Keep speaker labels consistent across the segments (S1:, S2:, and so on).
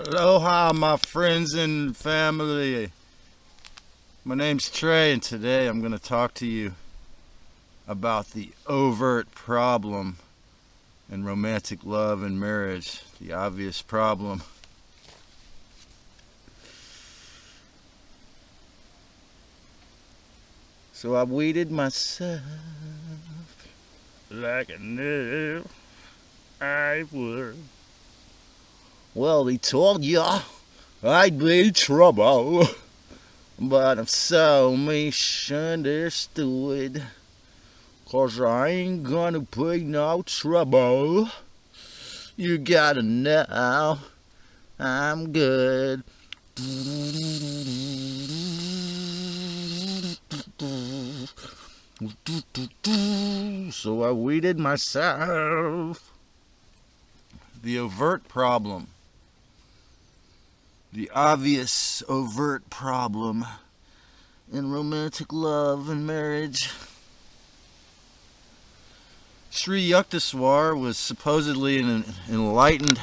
S1: Aloha, my friends and family. My name's Trey, and today I'm going to talk to you about the overt problem in romantic love and marriage, the obvious problem. So I weeded myself like I knew I would. Well, he told ya I'd be trouble, but I'm so misunderstood, 'cause I ain't gonna be no trouble. You gotta know I'm good. So I weeded myself. The overt problem. The obvious overt problem in romantic love and marriage. Sri Yukteswar was supposedly an enlightened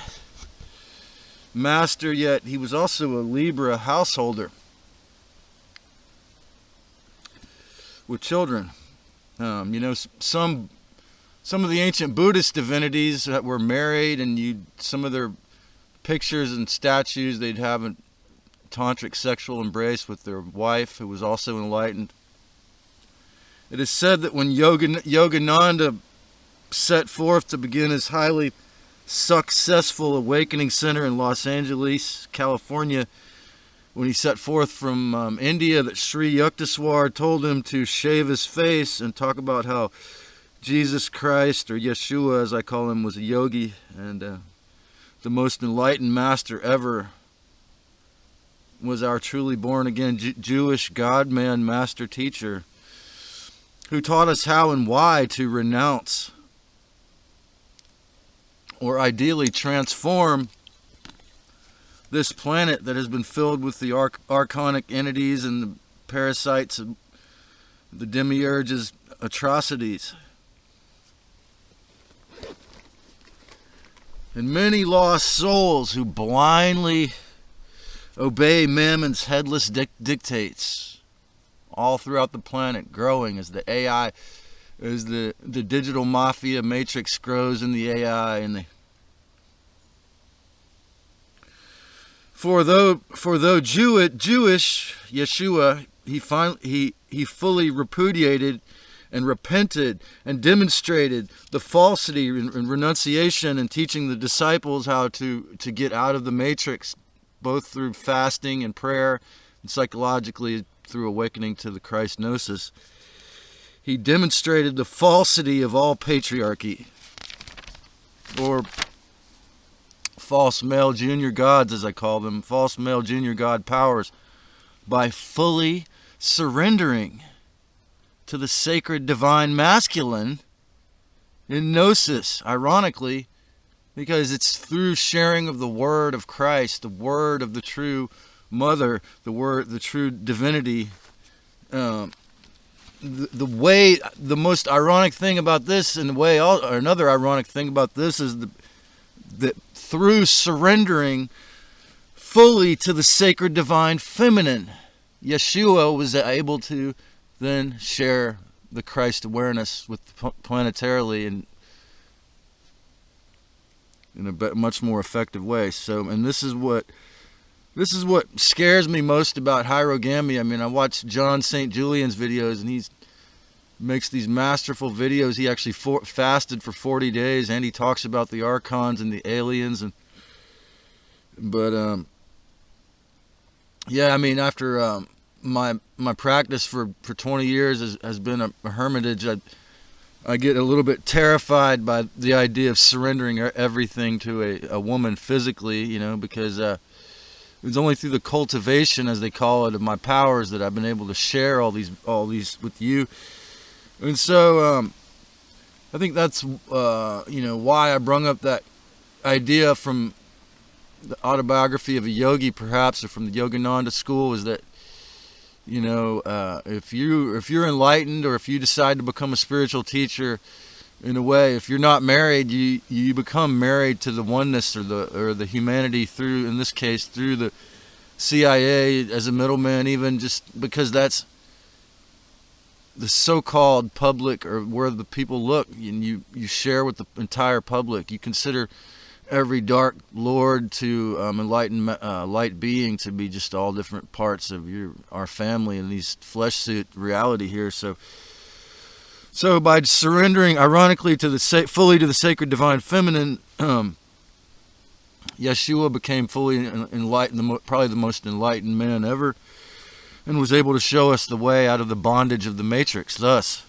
S1: master, yet he was also a Libra householder with children. Some of the ancient Buddhist divinities that were married, and some of their pictures and statues, they'd have a tantric sexual embrace with their wife, who was also enlightened. It is said that when Yogananda set forth to begin his highly successful awakening center in Los Angeles, California, when he set forth from India, that Sri Yukteswar told him to shave his face and talk about how Jesus Christ, or Yeshua as I call him, was a yogi and the most enlightened master ever, was our truly born again Jewish God-man master teacher, who taught us how and why to renounce, or ideally transform, this planet that has been filled with the archonic entities and the parasites of the demiurge's atrocities. And many lost souls who blindly obey Mammon's headless dictates all throughout the planet, growing as the AI, as the digital mafia matrix grows in the AI, and for though Jewish Yeshua, he fully repudiated and repented and demonstrated the falsity and renunciation, and teaching the disciples how to get out of the matrix, both through fasting and prayer, and psychologically through awakening to the Christ gnosis. He demonstrated the falsity of all patriarchy, or false male junior gods, as I call them, false male junior god powers, by fully surrendering to the sacred divine masculine in gnosis, ironically, because it's through sharing of the word of Christ, the word of the true mother, the true divinity. The most ironic thing about this, or another ironic thing about this, is that through surrendering fully to the sacred divine feminine, Yeshua was able to then share the Christ awareness with planetarily in a much more effective way. So, and this is what scares me most about heirogamy. I mean, I watch John St. Julian's videos, and he makes these masterful videos. He actually fasted for 40 days, and he talks about the archons and the aliens. After my practice for 20 years has been a hermitage, I get a little bit terrified by the idea of surrendering everything to a woman physically, because it's only through the cultivation, as they call it, of my powers that I've been able to share all these with you. And so I think that's why I brung up that idea from the autobiography of a yogi, perhaps, or from the Yogananda school, is that if you're enlightened, or if you decide to become a spiritual teacher, in a way. If you're not married, you become married to the oneness or the humanity through, in this case, through the CIA as a middleman, even just because that's the so-called public, or where the people look, and you share with the entire public. You consider every dark lord to enlightened light being to be just all different parts of our family in these flesh suit reality here. So by surrendering, ironically, fully to the sacred divine feminine, Yeshua became fully enlightened, probably the most enlightened man ever, and was able to show us the way out of the bondage of the matrix. Thus,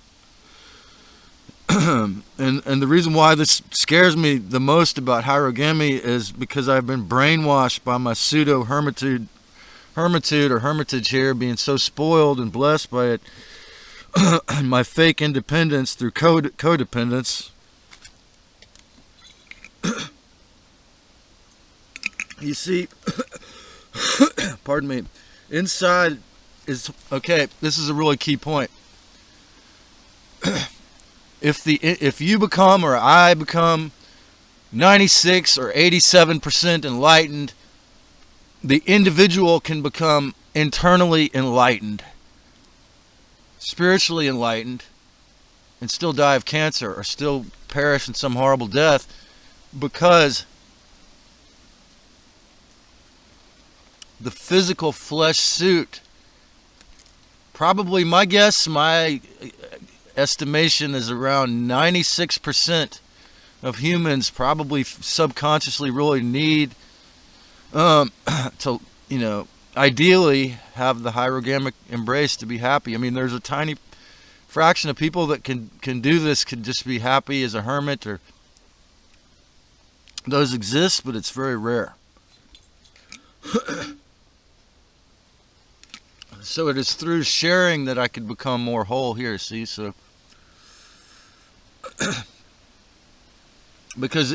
S1: and the reason why this scares me the most about heirogamy is because I've been brainwashed by my pseudo hermitage here, being so spoiled and blessed by it, my fake independence through codependence. You see, pardon me, inside is, okay, this is a really key point. If you become, or I become, 96 or 87% enlightened, the individual can become internally enlightened, spiritually enlightened, and still die of cancer or still perish in some horrible death, because the physical flesh suit, probably, my guess, my estimation is around 96% of humans probably subconsciously really need to, ideally have the heirogamic embrace to be happy. I mean, there's a tiny fraction of people that can do this, could just be happy as a hermit, or those exist, but it's very rare. So it is through sharing that I could become more whole here, see? So, because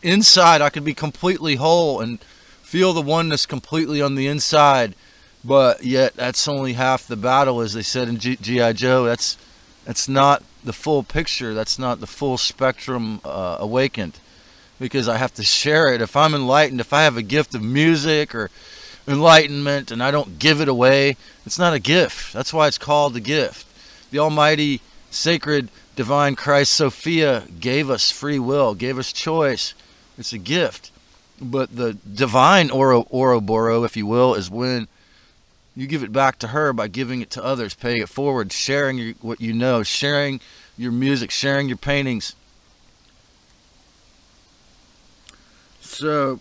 S1: inside I could be completely whole and feel the oneness completely on the inside, but yet that's only half the battle, as they said in G.I. Joe. That's not the full picture. That's not the full spectrum awakened, because I have to share it. If I'm enlightened, if I have a gift of music or enlightenment and I don't give it away, it's not a gift. That's why it's called a gift. The almighty, sacred, divine Christ Sophia gave us free will, gave us choice. It's a gift. But the divine Ouroboros, if you will, is when you give it back to her by giving it to others, paying it forward, sharing what you know, sharing your music, sharing your paintings. So,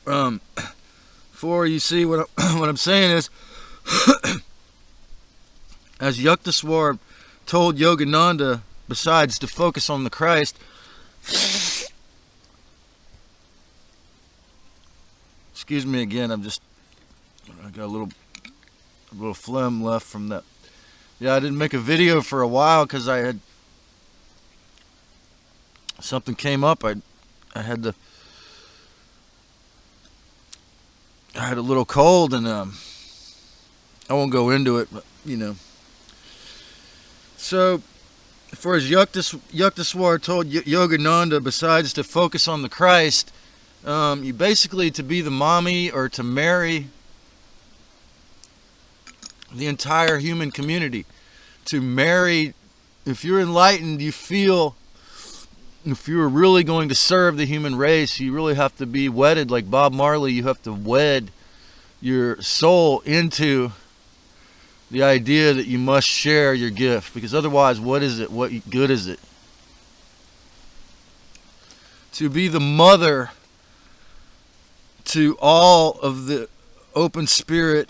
S1: for you see, what I'm saying is, as Yukteswar told Yogananda, besides to focus on the Christ, excuse me again, I got a little phlegm left from that. Yeah, I didn't make a video for a while because I had something came up. I had a little cold, and I won't go into it, but So, for as Yukteswar told Yogananda, besides to focus on the Christ, you basically, to be the mommy or to marry the entire human community, to marry, if you're enlightened, you feel, if you're really going to serve the human race, you really have to be wedded, like Bob Marley. You have to wed your soul into the idea that you must share your gift, because otherwise, what is it? What good is it? To be the mother to all of the open spiritual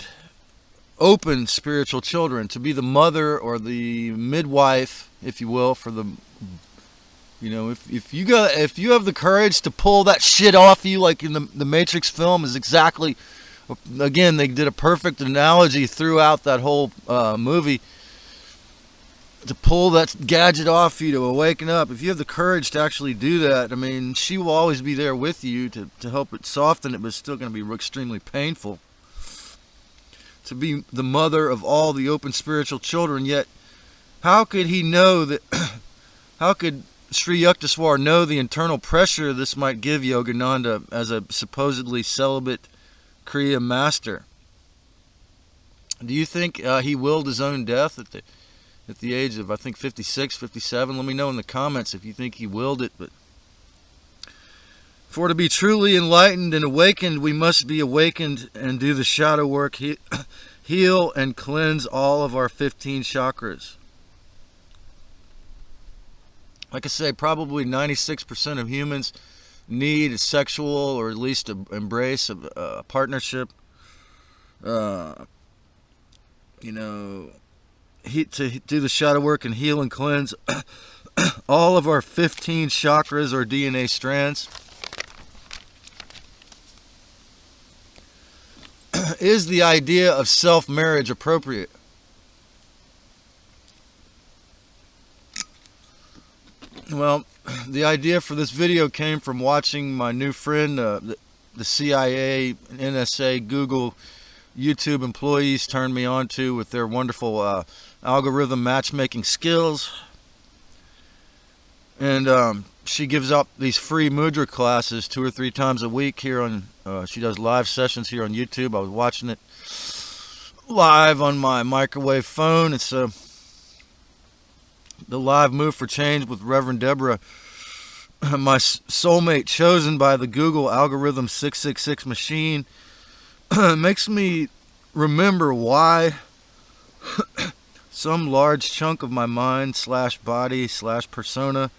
S1: children, to be the mother or the midwife, if you will, for the, if you have the courage to pull that shit off you, like in the Matrix film, is exactly, again, they did a perfect analogy throughout that whole movie, to pull that gadget off you, to awaken up. If you have the courage to actually do that, I mean, she will always be there with you to help it soften it, but it's still going to be extremely painful. To be the mother of all the open spiritual children, yet how could he know that, how could Sri Yukteswar know the internal pressure this might give Yogananda as a supposedly celibate Kriya master? Do you think he willed his own death at the age of, I think, 56, 57? Let me know in the comments if you think he willed it. But for to be truly enlightened and awakened, we must be awakened and do the shadow work, heal and cleanse all of our 15 chakras. Like I say, probably 96% of humans need a sexual or at least embrace a partnership. To do the shadow work and heal and cleanse all of our 15 chakras or DNA strands. Is the idea of self-marriage appropriate? Well, the idea for this video came from watching my new friend, the CIA, NSA, Google, YouTube employees turned me on to with their wonderful algorithm matchmaking skills. And she gives out these free mudra classes 2 or 3 times a week here on, she does live sessions here on YouTube. I was watching it live on my microwave phone. It's the live Move for Change with Reverend Deborah, my soulmate chosen by the Google algorithm 666 machine. Makes me remember why some large chunk of my mind / body / persona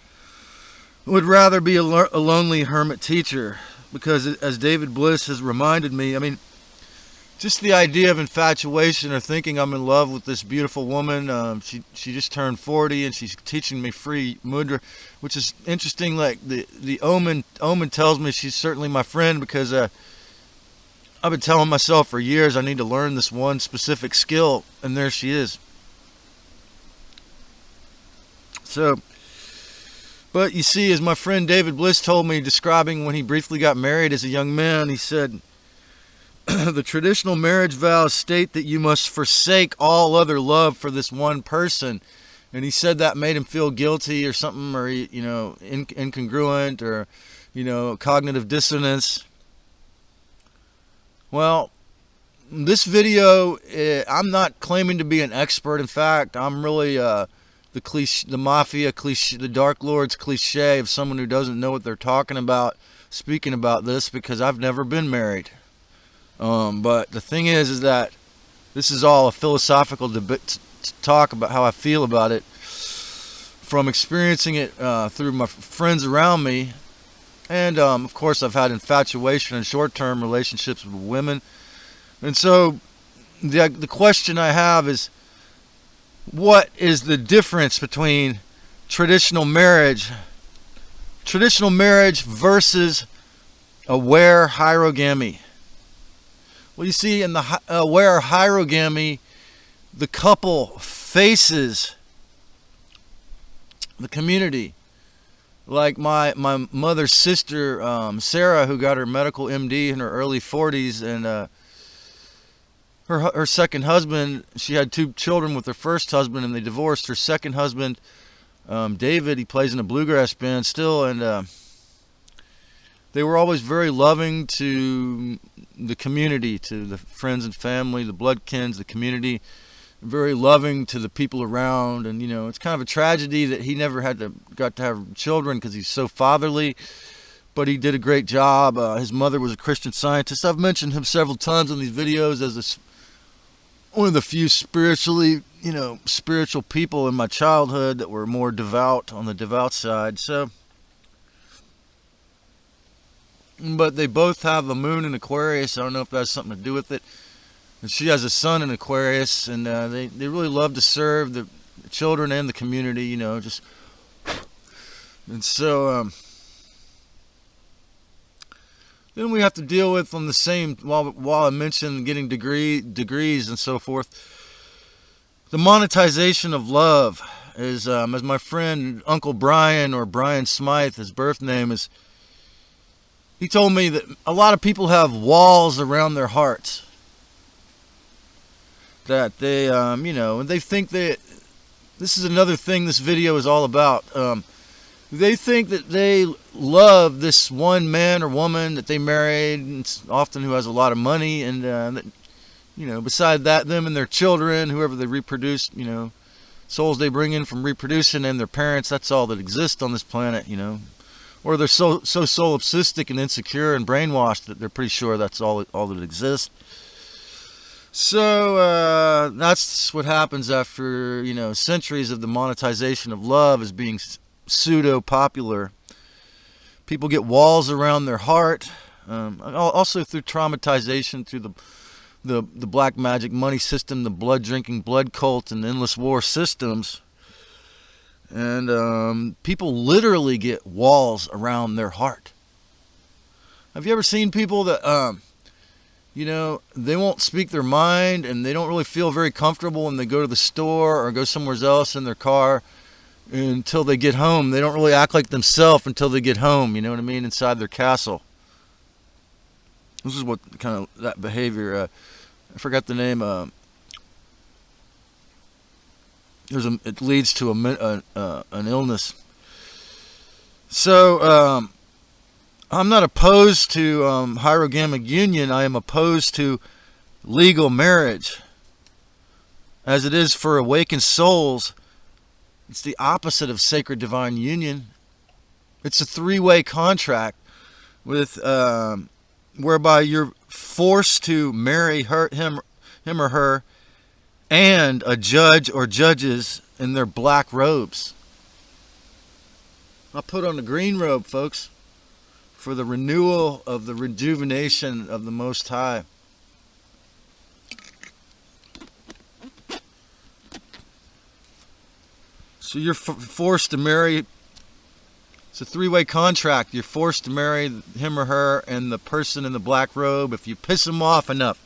S1: would rather be a lonely hermit teacher. Because as David Bliss has reminded me, I mean, just the idea of infatuation or thinking I'm in love with this beautiful woman. She just turned 40 and she's teaching me free mudra, which is interesting. Like the omen tells me she's certainly my friend, because I've been telling myself for years I need to learn this one specific skill, and there she is. So, but you see, as my friend David Bliss told me, describing when he briefly got married as a young man, he said, the traditional marriage vows state that you must forsake all other love for this one person. And he said that made him feel guilty or something, or, incongruent, or, cognitive dissonance. Well, this video, I'm not claiming to be an expert. In fact, I'm really the mafia cliche, the Dark Lord's cliche of someone who doesn't know what they're talking about, speaking about this, because I've never been married. But the thing is that this is all a philosophical debate, talk about how I feel about it, from experiencing it through my friends around me. And, of course, I've had infatuation and short-term relationships with women. And so the question I have is, what is the difference between traditional marriage versus aware heirogamy? Well, you see, in the aware heirogamy, the couple faces the community. Like my mother's sister, Sarah, who got her medical MD in her early 40s, and her second husband, she had 2 children with her first husband, and they divorced. Her second husband, David, he plays in a bluegrass band still, and they were always very loving to the community, to the friends and family, the bloodkins, the community. Very loving to the people around, and it's kind of a tragedy that he never got to have children, because he's so fatherly. But he did a great job. His mother was a Christian Scientist. I've mentioned him several times in these videos as one of the few spiritual people in my childhood that were more devout, on the devout side. So, but they both have a moon in Aquarius. I don't know if that has something to do with it. And she has a son in Aquarius, and they really love to serve the children and the community, and so then we have to deal with, on the same, while I mentioned getting degrees and so forth, the monetization of love is, as my friend Uncle Brian, or Brian Smythe, his birth name is, he told me that a lot of people have walls around their hearts. That they, and they think that, this is another thing this video is all about. They think that they love this one man or woman that they married, and often who has a lot of money, and that, beside that, them and their children, whoever they reproduce, souls they bring in from reproducing, and their parents, that's all that exists on this planet, Or they're so solipsistic and insecure and brainwashed that they're pretty sure that's all that exists. So that's what happens after, centuries of the monetization of love as being pseudo-popular. People get walls around their heart, also through traumatization, through the black magic money system, the blood-drinking blood cult, and endless war systems. And people literally get walls around their heart. Have you ever seen people that, they won't speak their mind, and they don't really feel very comfortable when they go to the store or go somewhere else in their car until they get home? They don't really act like themselves until they get home, inside their castle. This is what kind of that behavior, I forgot the name, it leads to an illness. So I'm not opposed to heirogamic union. I am opposed to legal marriage. As it is for awakened souls, it's the opposite of sacred divine union. It's a three-way contract with whereby you're forced to marry him or her, and a judge or judges in their black robes. I'll put on the green robe, folks, for the renewal of the rejuvenation of the Most High. So you're forced to marry. It's a three-way contract. You're forced to marry him or her and the person in the black robe if you piss them off enough.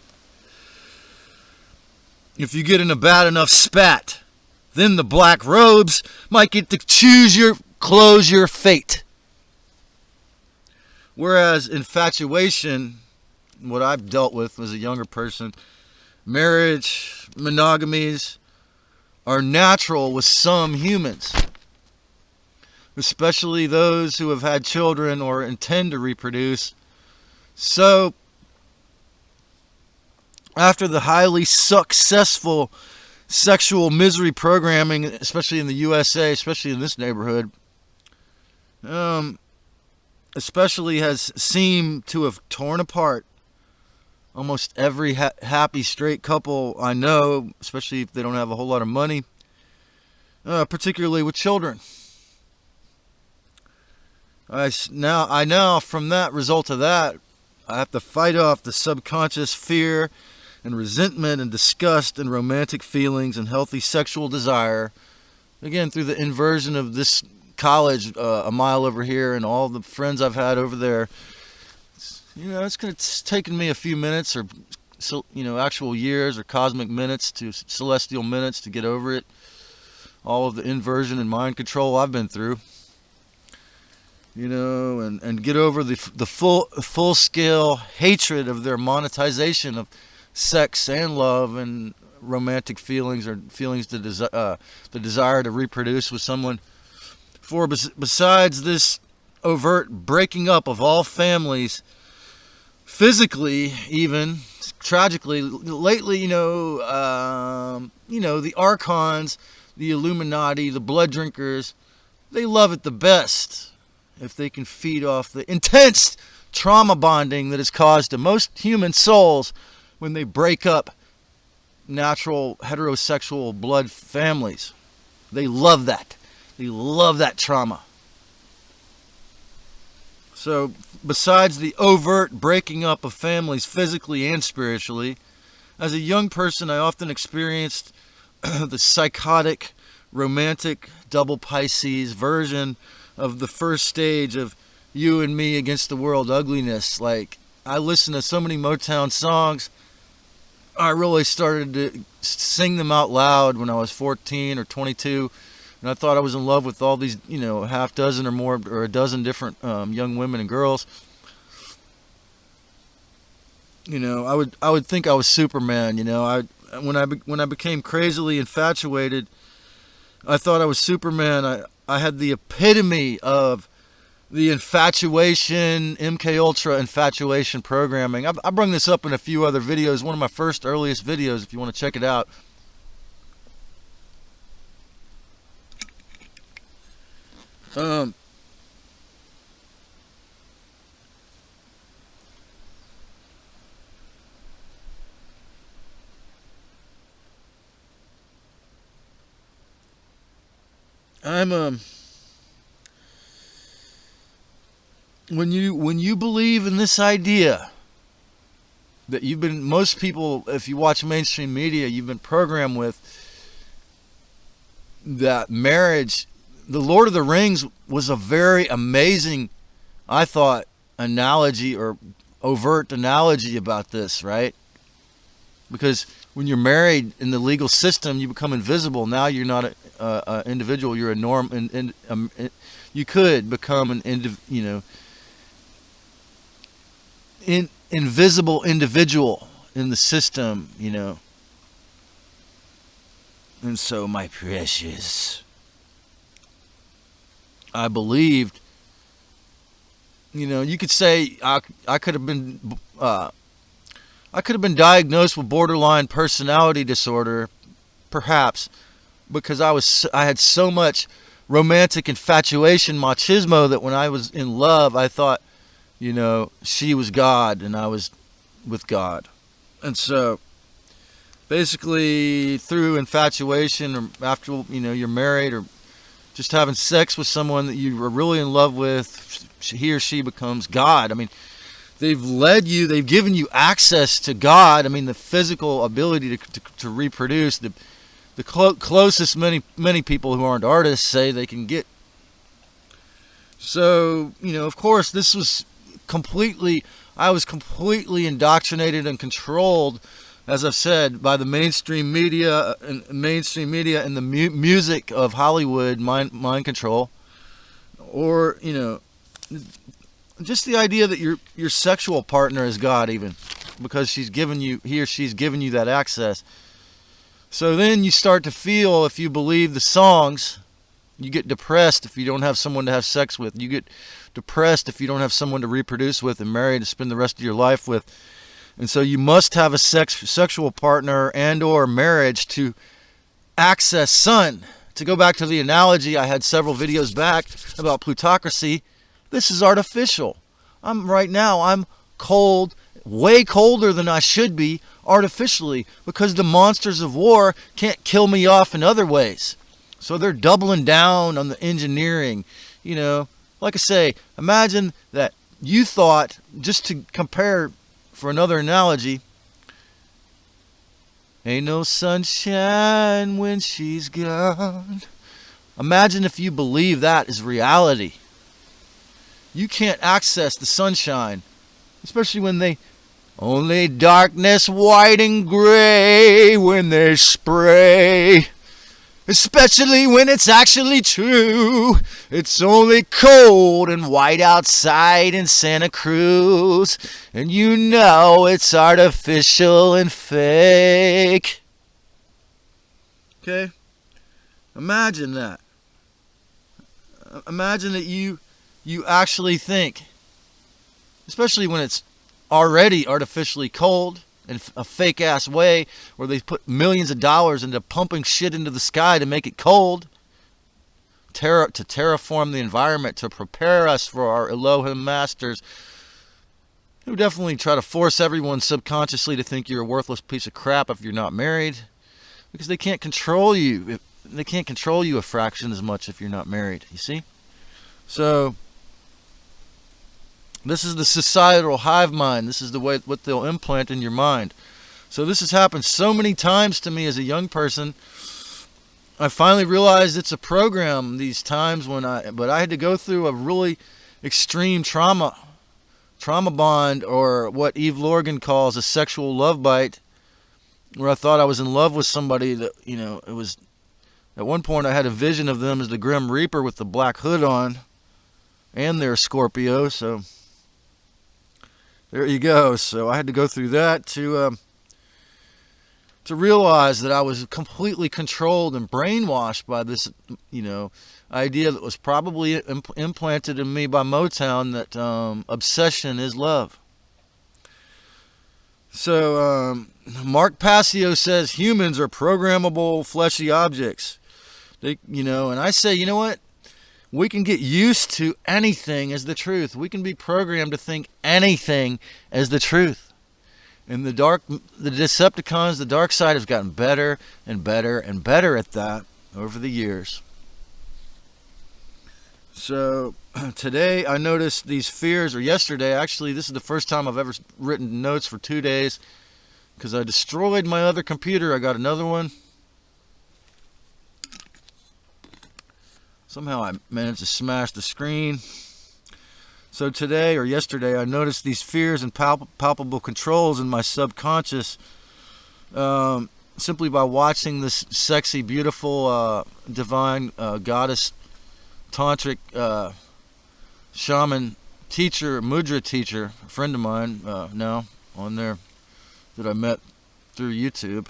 S1: If you get in a bad enough spat, then the black robes might get to close your fate. Whereas infatuation, what I've dealt with as a younger person, marriage, monogamies, are natural with some humans, especially those who have had children or intend to reproduce. So, after the highly successful sexual misery programming, especially in the USA, especially in this neighborhood, especially has seemed to have torn apart almost every happy straight couple I know, especially if they don't have a whole lot of money, particularly with children. I now from that result of that, I have to fight off the subconscious fear and resentment and disgust and romantic feelings and healthy sexual desire, again through the inversion of this college a mile over here and all the friends I've had over there. It's taken me a few minutes or actual years or cosmic minutes to celestial minutes to get over it. All of the inversion and mind control I've been through. And get over the full scale hatred of their monetization of sex and love and romantic feelings, or feelings the desire to reproduce with someone. For besides this overt breaking up of all families, physically, even tragically, lately, the archons, the Illuminati, the blood drinkers, they love it the best if they can feed off the intense trauma bonding that is caused to most human souls when they break up natural heterosexual blood families. They love that. They love that trauma. So, besides the overt breaking up of families physically and spiritually, as a young person I often experienced the psychotic, romantic, double Pisces version of the first stage of you and me against the world ugliness. Like, I listened to so many Motown songs, I really started to sing them out loud when I was 14 or 22. And I thought I was in love with all these, half dozen or more, or a dozen different young women and girls. I would think I was Superman. When I became crazily infatuated, I thought I was Superman. I had the epitome of the infatuation, MK Ultra infatuation programming. I bring this up in a few other videos. One of my first earliest videos, if you want to check it out. When you believe in this idea that most people, if you watch mainstream media, you've been programmed with that marriage. The Lord of the Rings was a very amazing, I thought, analogy or overt analogy about this, right? Because when you're married in the legal system, you become invisible. Now you're not an individual. You're a norm. You could become an invisible individual in the system, And so, my precious, I believed, you could say I could have been diagnosed with borderline personality disorder, perhaps, because I had so much romantic infatuation, machismo, that when I was in love, I thought, she was God and I was with God. And so basically through infatuation, or after, you're married, or just having sex with someone that you are really in love with, he or she becomes God. I mean, they've given you access to God. I mean, the physical ability to reproduce, the closest many people who aren't artists say they can get. So, of course, this was I was completely indoctrinated and controlled, as I've said, by the mainstream media and the music of Hollywood, mind control, or just the idea that your sexual partner is God, even because he or she's given you that access. So then you start to feel, if you believe the songs, you get depressed if you don't have someone to have sex with. You get depressed if you don't have someone to reproduce with and marry to spend the rest of your life with. And so you must have a sexual partner and or marriage to access sun. To go back to the analogy I had several videos back about plutocracy, this is artificial. I'm cold, way colder than I should be artificially, because the monsters of war can't kill me off in other ways. So they're doubling down on the engineering. Like I say, imagine that you thought, just to compare for another analogy, ain't no sunshine when she's gone. Imagine if you believe that is reality. You can't access the sunshine, especially when they only darkness white and gray when they spray. Especially when it's actually true. It's only cold and white outside in Santa Cruz, and it's artificial and fake. Okay? Imagine that. Imagine that you actually think, especially when it's already artificially cold, in a fake-ass way, where they put millions of dollars into pumping shit into the sky to make it cold, to terraform the environment, to prepare us for our Elohim masters, who definitely try to force everyone subconsciously to think you're a worthless piece of crap if you're not married, because they can't control you. They can't control you a fraction as much if you're not married, you see? So this is the societal hive mind. This is what they'll implant in your mind. So this has happened so many times to me as a young person. I finally realized it's a program these times but I had to go through a really extreme trauma bond, or what Eve Lorgan calls a sexual love bite, where I thought I was in love with somebody that, it was, at one point I had a vision of them as the Grim Reaper with the black hood on, and they're Scorpio, so there you go. So I had to go through that to realize that I was completely controlled and brainwashed by this, idea that was probably implanted in me by Motown, that obsession is love. So Mark Passio says humans are programmable fleshy objects. And I say, you know what? We can get used to anything as the truth. We can be programmed to think anything as the truth. And the Decepticons, the dark side, has gotten better and better and better at that over the years. So today I noticed these fears, or yesterday actually, this is the first time I've ever written notes for 2 days, because I destroyed my other computer. I got another one. Somehow I managed to smash the screen. So today, or yesterday, I noticed these fears and palpable controls in my subconscious, simply by watching this sexy, beautiful, divine goddess tantric shaman teacher, mudra teacher, a friend of mine now on there, that I met through YouTube.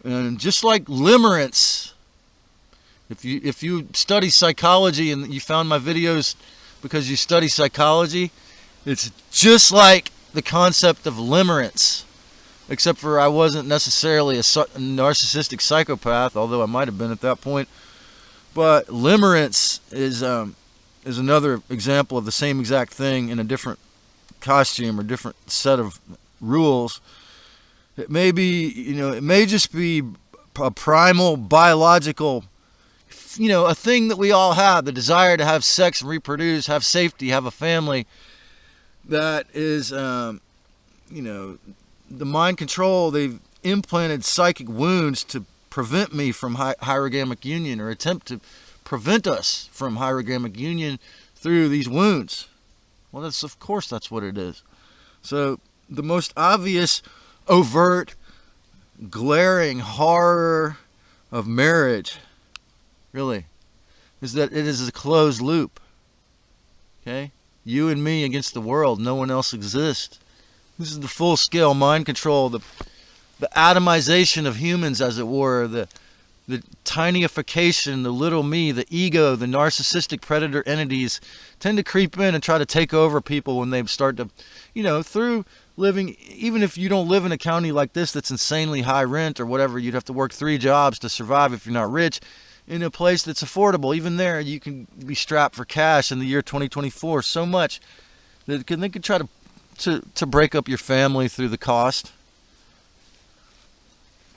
S1: And just like limerence, if you study psychology and you found my videos because you study psychology, it's just like the concept of limerence, except for I wasn't necessarily a narcissistic psychopath, although I might have been at that point. But limerence is another example of the same exact thing in a different costume or different set of rules. It may be, it may just be a primal biological, a thing that we all have, the desire to have sex and reproduce, have safety, have a family. That is, the mind control. They've implanted psychic wounds to prevent me from heirogamic union, or attempt to prevent us from heirogamic union through these wounds. Well, of course that's what it is. So the most obvious, overt, glaring horror of marriage, really, is that it is a closed loop. Okay? You and me against the world. No one else exists. This is the full-scale mind control, the atomization of humans, as it were, the tinyification, the little me, the ego, the narcissistic predator entities tend to creep in and try to take over people when they start to, through living, even if you don't live in a county like this that's insanely high rent or whatever, you'd have to work 3 jobs to survive if you're not rich, in a place that's affordable. Even there, you can be strapped for cash in the year 2024 so much that they could try to break up your family through the cost.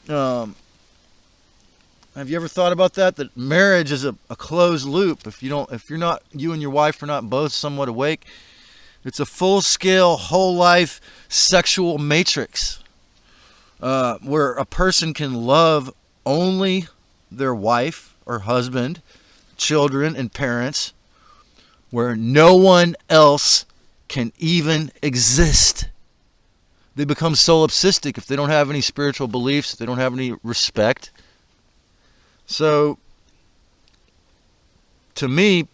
S1: Have you ever thought about that? That marriage is a closed loop. If you and your wife are not both somewhat awake, it's a full-scale, whole life sexual matrix, where a person can love only their wife or husband, children, and parents, where no one else can even exist. They become solipsistic if they don't have any spiritual beliefs, if they don't have any respect. So, to me,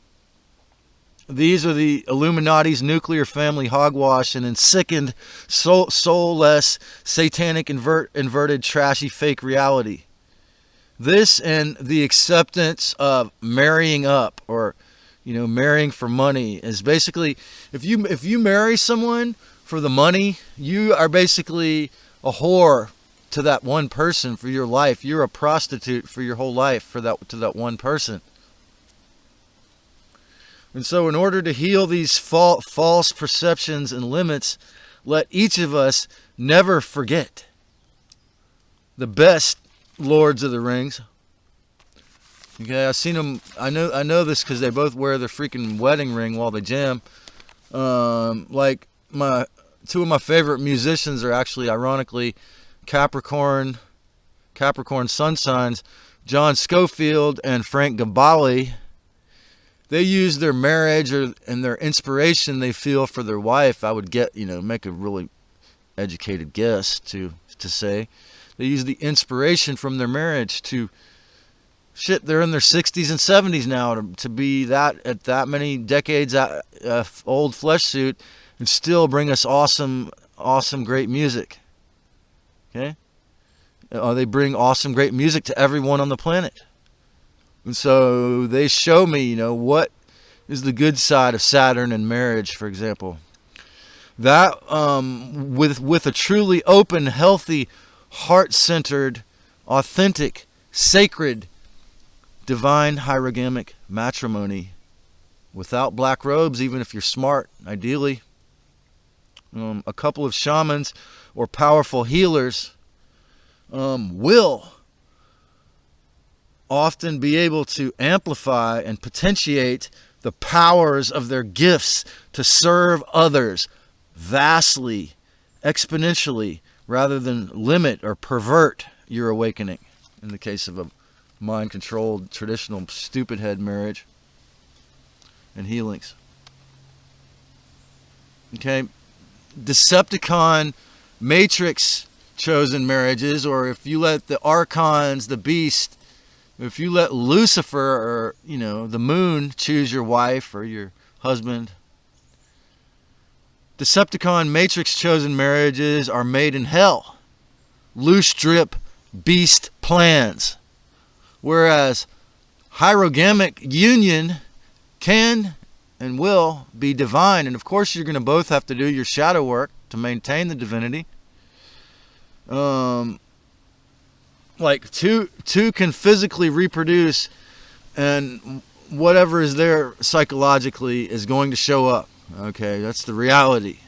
S1: these are the Illuminati's nuclear family hogwash and sickened, soulless, satanic, inverted, trashy, fake reality. This and the acceptance of marrying up, or marrying for money, is basically, if you marry someone for the money, you are basically a whore to that one person for your life. You're a prostitute for your whole life to that one person. And so in order to heal these false perceptions and limits, let each of us never forget the best Lords of the Rings. Okay, I've seen them. I know this because they both wear their freaking wedding ring while they jam. Like two of my favorite musicians are actually, ironically, Capricorn sun signs, John Scofield and Frank Gabali. They use their marriage and their inspiration they feel for their wife. I would make a really educated guess to say they use the inspiration from their marriage to they're in their 60s and 70s now to be that at that many decades old flesh suit and still bring us awesome great music. Okay? They bring awesome great music to everyone on the planet. And so they show me, what is the good side of Saturn and marriage, for example. That with a truly open, healthy, heart-centered, authentic, sacred, divine heirogamic matrimony, without black robes, even if you're smart, ideally. A couple of shamans or powerful healers will often be able to amplify and potentiate the powers of their gifts to serve others vastly, exponentially, rather than limit or pervert your awakening, in the case of a mind-controlled, traditional, stupid head marriage and healings. Okay, Decepticon Matrix chosen marriages, or if you let the archons, the beast, if you let Lucifer or, the moon choose your wife or your husband, Decepticon Matrix chosen marriages are made in hell. Loose drip beast plans. Whereas heirogamic union can and will be divine. And of course you're going to both have to do your shadow work to maintain the divinity. Like two can physically reproduce, and whatever is there psychologically is going to show up. Okay, that's the reality.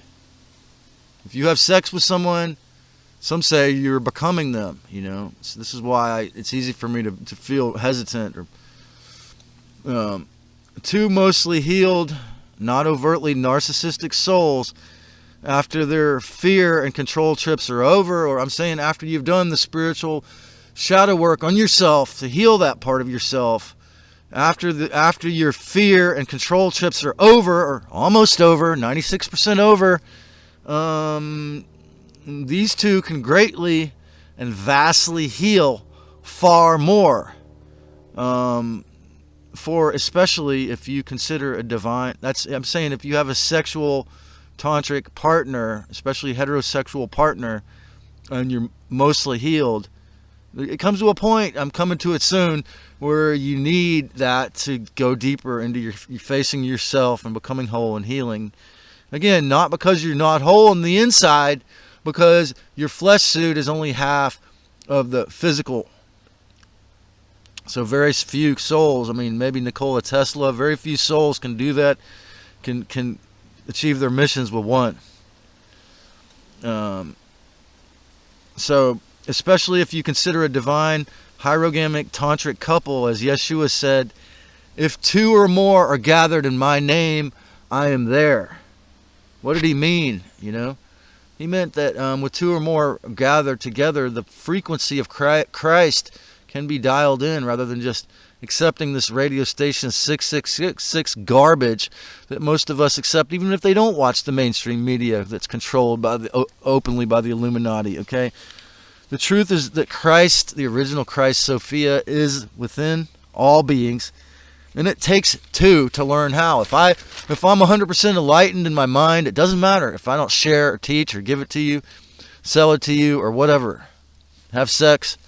S1: If you have sex with someone, some say you're becoming them, So this is why it's easy for me to feel hesitant. Or two mostly healed, not overtly narcissistic souls, after their fear and control trips are over, or I'm saying after you've done the spiritual shadow work on yourself to heal that part of yourself, after your fear and control trips are over, or almost over, 96% over, these two can greatly and vastly heal far more. For especially if you consider a divine, I'm saying if you have a sexual tantric partner, especially heterosexual partner, and you're mostly healed, it comes to a point, I'm coming to it soon, where you need that to go deeper into your facing yourself and becoming whole and healing. Again, not because you're not whole on the inside, because your flesh suit is only half of the physical. So very few souls, maybe Nikola Tesla, very few souls can do that, can achieve their missions with one. So especially if you consider a divine heirogamic tantric couple, as Yeshua said, if two or more are gathered in my name, I am there. What did he mean? He meant that with two or more gathered together, the frequency of Christ can be dialed in, rather than just accepting this radio station 666 garbage that most of us accept, even if they don't watch the mainstream media that's controlled openly by the Illuminati. Okay, the truth is that Christ, the original Christ, Sophia, is within all beings, and it takes two to learn how. If I'm 100% enlightened in my mind, it doesn't matter if I don't share or teach or give it to you, sell it to you, or whatever, have sex.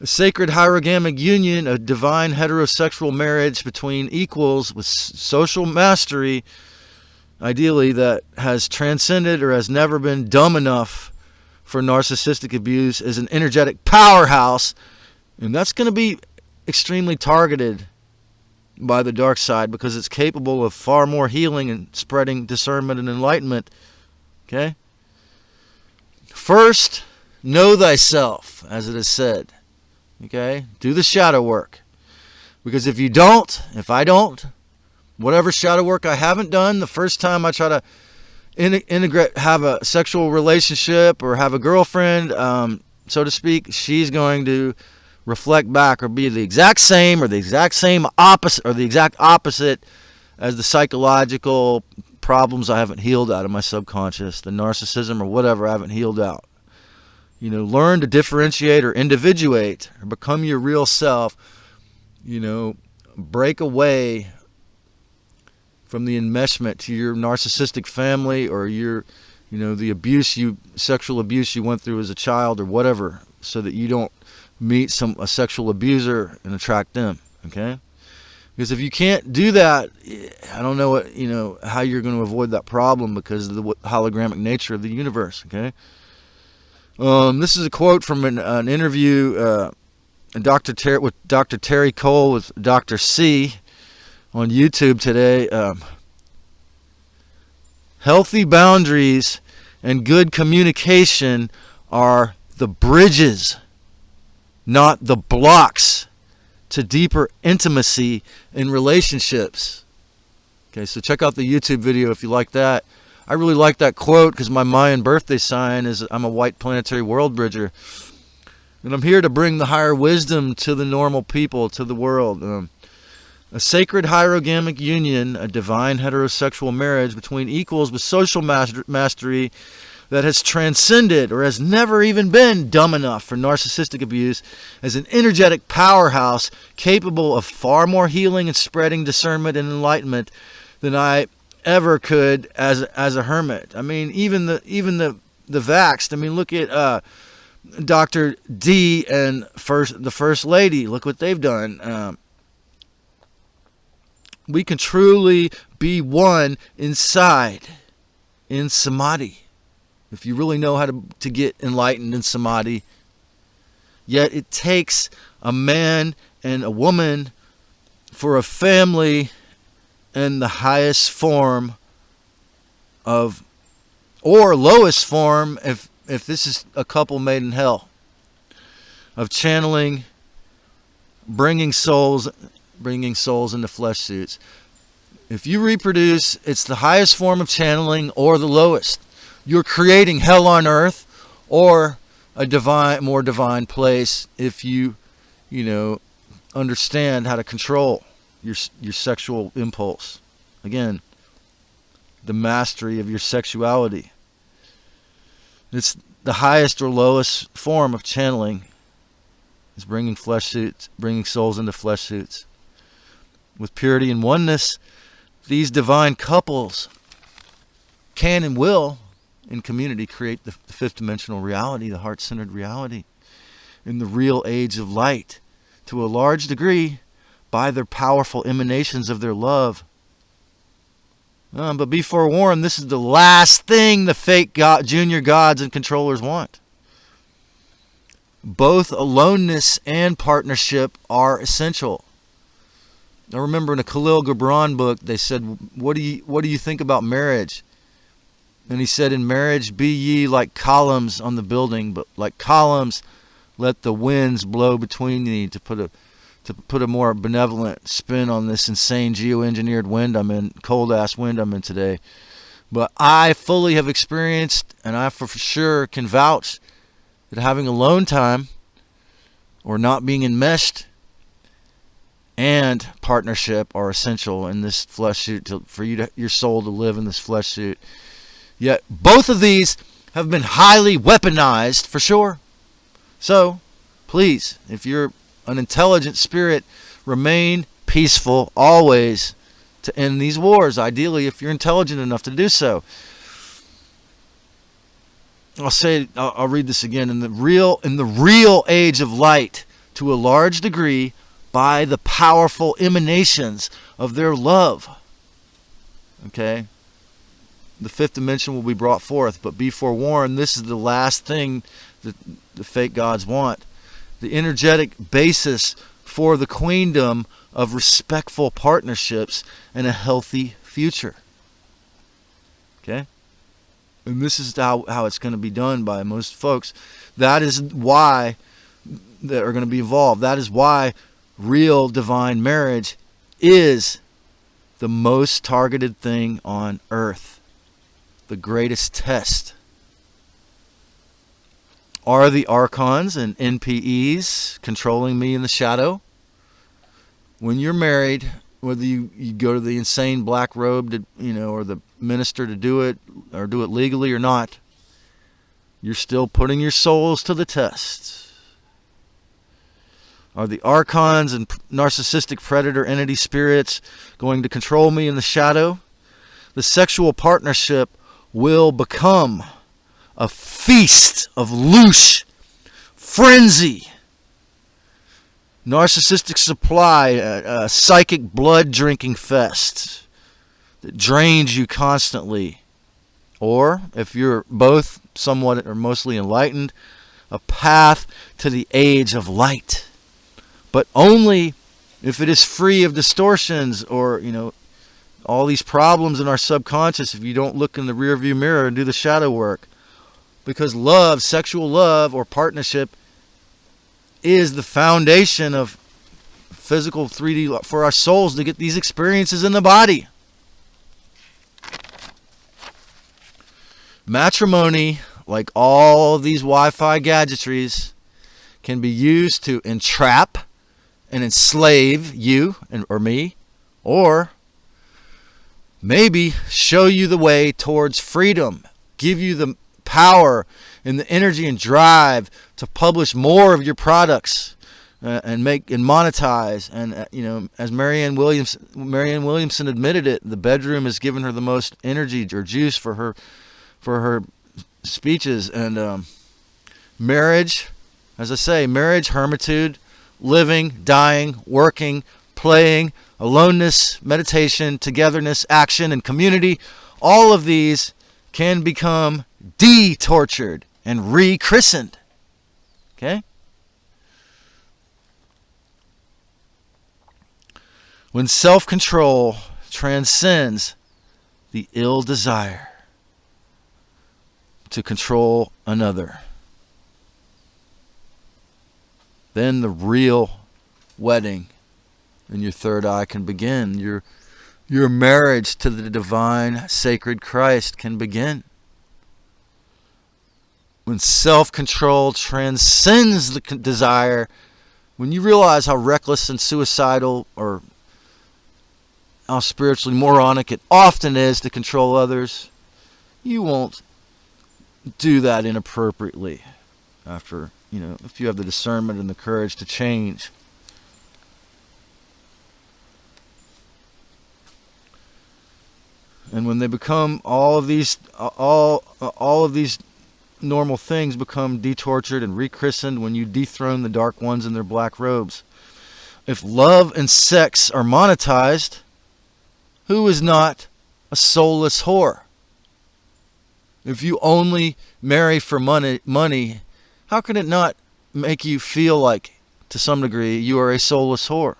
S1: A sacred heirogamic union, a divine heterosexual marriage between equals with social mastery, ideally, that has transcended or has never been dumb enough for narcissistic abuse, is an energetic powerhouse, and that's going to be extremely targeted by the dark side because it's capable of far more healing and spreading discernment and enlightenment. Okay? First, know thyself, as it is said. Okay? Do the shadow work. Because if I don't, whatever shadow work I haven't done, the first time I try to integrate, have a sexual relationship or have a girlfriend, so to speak, she's going to reflect back or be the exact same or the exact same opposite or the exact opposite as the psychological problems I haven't healed out of my subconscious, the narcissism or whatever I haven't healed out. Learn to differentiate or individuate or become your real self. Break away from the enmeshment to your narcissistic family or your, the sexual abuse you went through as a child or whatever, so that you don't meet a sexual abuser and attract them, okay? Because if you can't do that, I don't know how you're going to avoid that problem because of the hologramic nature of the universe, okay? This is a quote from an interview with Dr. Terry Cole with Dr. C on YouTube today. Healthy boundaries and good communication are the bridges, not the blocks, to deeper intimacy in relationships. Okay, so check out the YouTube video if you like that. I really like that quote because my Mayan birthday sign is I'm a white planetary world bridger. And I'm here to bring the higher wisdom to the normal people, to the world. A sacred heirogamic union, a divine heterosexual marriage between equals with social mastery that has transcended or has never even been dumb enough for narcissistic abuse, as an energetic powerhouse capable of far more healing and spreading discernment and enlightenment than I ever could as a hermit. I mean, even the vaxxed. I mean, look at Dr. D and the First Lady. Look what they've done. We can truly be one inside, in samadhi. If you really know how to get enlightened in samadhi. Yet it takes a man and a woman for a family in the highest form of, or lowest form, if this is a couple made in hell, of channeling, bringing souls into flesh suits. If you reproduce, it's the highest form of channeling or the lowest. You're creating hell on earth or a more divine place if you understand how to control your sexual impulse. Again, the mastery of your sexuality. It's the highest or lowest form of channeling. Is bringing souls into flesh suits. With purity and oneness, these divine couples can and will, in community, create the fifth dimensional reality, the heart-centered reality, in the real age of light, to a large degree, by their powerful emanations of their love. But be forewarned, this is the last thing the fake junior gods and controllers want. Both aloneness and partnership are essential. I remember in a Khalil Gibran book, they said, what do you think about marriage? And he said, in marriage, be ye like columns on the building, but like columns, let the winds blow between ye, to put a more benevolent spin on this insane geoengineered wind cold-ass wind I'm in today. But I fully have experienced, and I for sure can vouch, that having alone time, or not being enmeshed, and partnership are essential in this flesh suit for your soul to live in this flesh suit. Yet both of these have been highly weaponized for sure. So, please, if you're an intelligent spirit, remain peaceful always to end these wars. Ideally, if you're intelligent enough to do so. I'll read this again. In the real age of light, to a large degree, by the powerful emanations of their love. Okay? The fifth dimension will be brought forth, but be forewarned, this is the last thing that the fake gods want. The energetic basis for the queendom of respectful partnerships and a healthy future. Okay? And this is how it's going to be done by most folks. That is why that are going to be involved. That is why real divine marriage is the most targeted thing on earth. The greatest test. Are the archons and NPEs controlling me in the shadow? When you're married, whether you go to the insane black robe or the minister to do it, or do it legally or not, you're still putting your souls to the test. Are the archons and narcissistic predator entity spirits going to control me in the shadow? The sexual partnership will become a feast of louche, frenzy, Narcissistic supply, a psychic blood drinking fest that drains you constantly. Or, if you're both somewhat or mostly enlightened, a path to the age of light. But only if it is free of distortions or, all these problems in our subconscious, if you don't look in the rearview mirror and do the shadow work. Because love, sexual love or partnership, is the foundation of physical 3D for our souls to get these experiences in the body. Matrimony, like all these Wi-Fi gadgetries, can be used to entrap and enslave you or me, or maybe show you the way towards freedom, give you the power and the energy and drive to publish more of your products and make and monetize. And as Marianne Williamson admitted it, the bedroom has given her the most energy or juice for her speeches. And marriage, as I say, marriage, hermitude, living, dying, working, playing, aloneness, meditation, togetherness, action, and community, all of these can become de-tortured and re-christened. Okay? When self-control transcends the ill desire to control another, then the real wedding in your third eye can begin. Your marriage to the divine, sacred Christ can begin. When self-control transcends the desire, when you realize how reckless and suicidal or how spiritually moronic it often is to control others, you won't do that inappropriately after, if you have the discernment and the courage to change. And when they become all of these normal things become detortured and rechristened when you dethrone the dark ones in their black robes. If love and sex are monetized, who is not a soulless whore? If you only marry for money, how can it not make you feel like, to some degree, you are a soulless whore?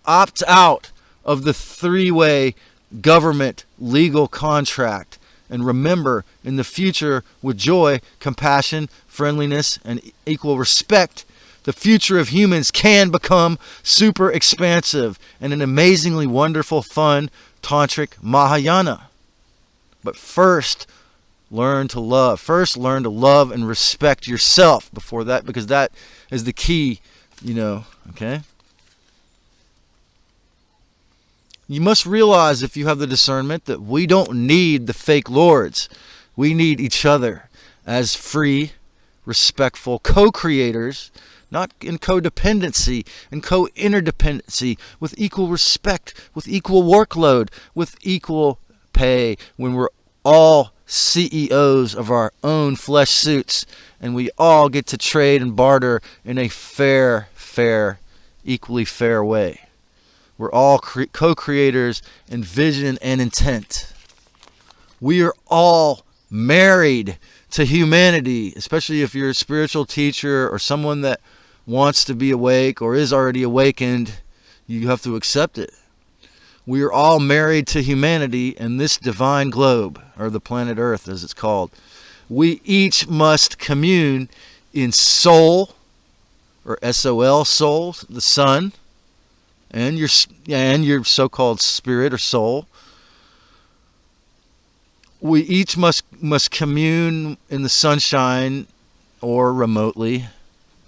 S1: Opt out of the three-way government legal contract. And remember, in the future, with joy, compassion, friendliness, and equal respect, the future of humans can become super expansive and an amazingly wonderful, fun, tantric Mahayana. But first, learn to love. First, learn to love and respect yourself before that, because that is the key, okay? You must realize, if you have the discernment, that we don't need the fake lords. We need each other as free, respectful co-creators, not in codependency and co-interdependency, with equal respect, with equal workload, with equal pay, when we're all CEOs of our own flesh suits and we all get to trade and barter in a fair, equally fair way. We're all co-creators in vision and intent. We are all married to humanity, especially if you're a spiritual teacher or someone that wants to be awake or is already awakened. You have to accept it. We are all married to humanity in this divine globe, or the planet Earth as it's called. We each must commune in soul, or SOL, soul, the sun, and your so-called spirit or soul. We each must commune in the sunshine or remotely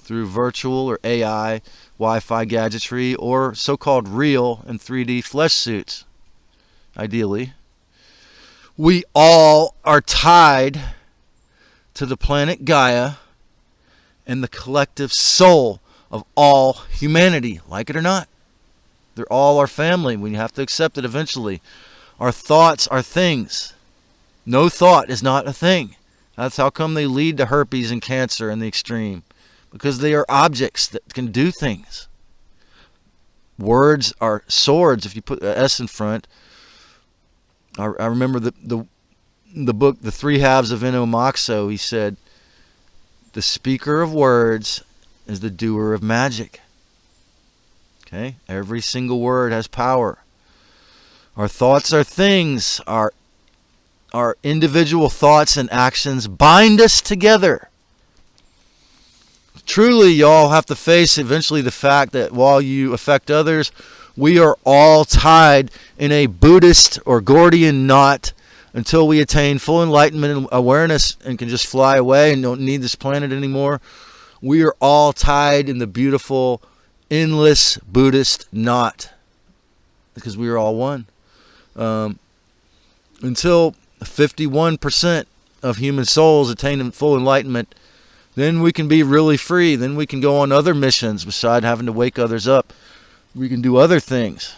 S1: through virtual or AI, Wi-Fi gadgetry, or so-called real and 3D flesh suits, ideally. We all are tied to the planet Gaia and the collective soul of all humanity, like it or not. They're all our family. We have to accept it eventually. Our thoughts are things. No thought is not a thing. That's how come they lead to herpes and cancer in the extreme. because they are objects that can do things. Words are swords. If you put an S in front, I remember the book, The Three Halves of Eno Moxo. He said, the speaker of words is the doer of magic. Okay? Every single word has power. Our thoughts are things. Our individual thoughts and actions bind us together. Truly, y'all have to face eventually the fact that while you affect others, we are all tied in a Buddhist or Gordian knot until we attain full enlightenment and awareness and can just fly away and don't need this planet anymore. We are all tied in the beautiful, endless Buddhist knot because we are all one. Until 51% of human souls attain full enlightenment, then we can be really free. Then we can go on other missions beside having to wake others up. We can do other things.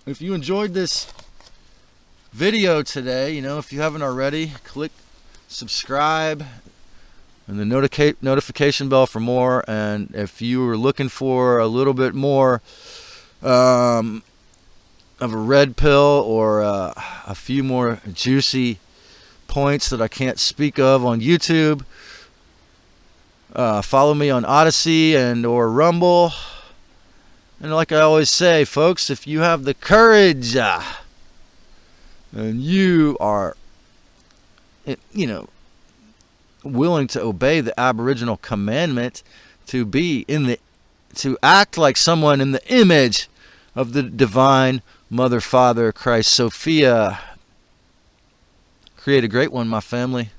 S1: If you enjoyed this video today, if you haven't already, click subscribe and the notification bell for more. And if you are looking for a little bit more of a red pill or a few more juicy points that I can't speak of on YouTube, follow me on Odyssey and or Rumble. And like I always say, folks, if you have the courage and you are willing to obey the Aboriginal commandment to act like someone in the image of the divine Mother, Father, Christ, Sophia, create a great one, my family.